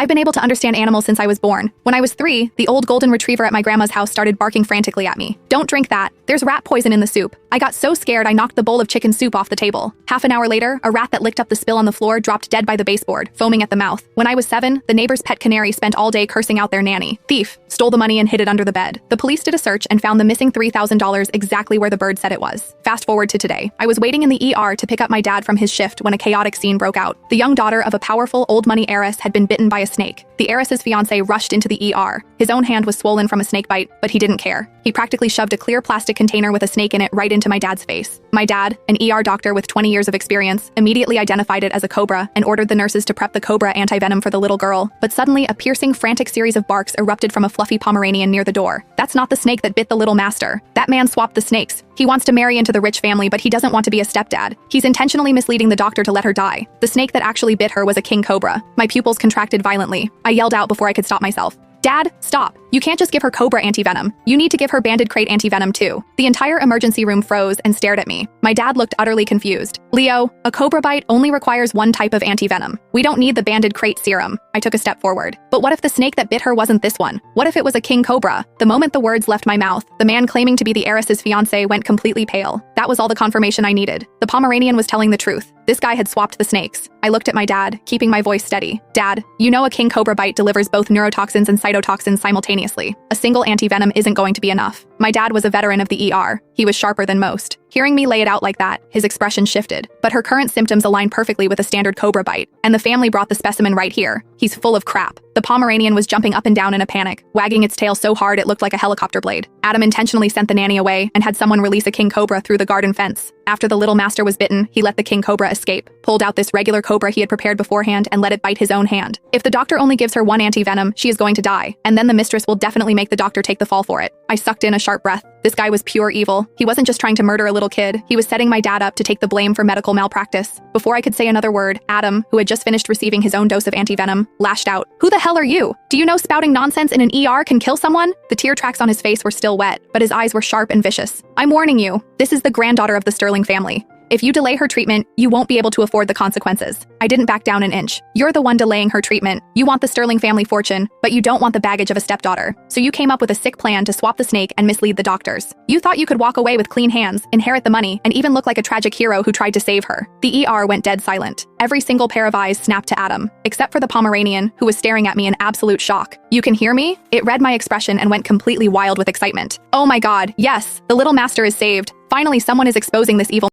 I've been able to understand animals since I was born. When I was 3, the old golden retriever at my grandma's house started barking frantically at me. Don't drink that. There's rat poison in the soup. I got so scared I knocked the bowl of chicken soup off the table. Half an hour later, a rat that licked up the spill on the floor dropped dead by the baseboard, foaming at the mouth. When I was 7, the neighbor's pet canary spent all day cursing out their nanny. Thief. Stole the money and hid it under the bed. The police did a search and found the missing $3,000 exactly where the bird said it was. Fast forward to today. I was waiting in the ER to pick up my dad from his shift when a chaotic scene broke out. The young daughter of a powerful old money heiress had been bitten by a snake. The heiress's fiancé rushed into the ER. His own hand was swollen from a snake bite, but he didn't care. He practically shoved a clear plastic container with a snake in it right into my dad's face. My dad, an ER doctor with 20 years of experience, immediately identified it as a cobra and ordered the nurses to prep the cobra antivenom for the little girl. But suddenly, a piercing, frantic series of barks erupted from a fluffy Pomeranian near the door. That's not the snake that bit the little master. That man swapped the snakes. He wants to marry into the rich family, but he doesn't want to be a stepdad. He's intentionally misleading the doctor to let her die. The snake that actually bit her was a king cobra. My pupils contracted violently. I yelled out before I could stop myself. Dad, stop. You can't just give her cobra antivenom. You need to give her banded crate antivenom too. The entire emergency room froze and stared at me. My dad looked utterly confused. Leo, a cobra bite only requires one type of antivenom. We don't need the banded crate serum. I took a step forward. But what if the snake that bit her wasn't this one? What if it was a king cobra? The moment the words left my mouth, the man claiming to be the heiress's fiancé went completely pale. That was all the confirmation I needed. The Pomeranian was telling the truth. This guy had swapped the snakes. I looked at my dad, keeping my voice steady. Dad, you know a king cobra bite delivers both neurotoxins and cytotoxins simultaneously. A single antivenom isn't going to be enough. My dad was a veteran of the ER. He was sharper than most. Hearing me lay it out like that, his expression shifted. But her current symptoms align perfectly with a standard cobra bite, and the family brought the specimen right here. He's full of crap. The Pomeranian was jumping up and down in a panic, wagging its tail so hard it looked like a helicopter blade. Adam intentionally sent the nanny away and had someone release a king cobra through the garden fence. After the little master was bitten, he let the king cobra escape, pulled out this regular cobra he had prepared beforehand and let it bite his own hand. If the doctor only gives her one antivenom, she is going to die, and then the mistress will definitely make the doctor take the fall for it. I sucked in a sharp breath. This guy was pure evil. He wasn't just trying to murder a little kid, he was setting my dad up to take the blame for medical malpractice. Before I could say another word, Adam, who had just finished receiving his own dose of antivenom, lashed out. Who the hell are you? Do you know spouting nonsense in an ER can kill someone? The tear tracks on his face were still wet, but his eyes were sharp and vicious. I'm warning you, this is the granddaughter of the Sterling family. If you delay her treatment, you won't be able to afford the consequences. I didn't back down an inch. You're the one delaying her treatment. You want the Sterling family fortune, but you don't want the baggage of a stepdaughter. So you came up with a sick plan to swap the snake and mislead the doctors. You thought you could walk away with clean hands, inherit the money, and even look like a tragic hero who tried to save her. The ER went dead silent. Every single pair of eyes snapped to Adam, except for the Pomeranian, who was staring at me in absolute shock. You can hear me? It read my expression and went completely wild with excitement. Oh my God, yes, the little master is saved. Finally, someone is exposing this evil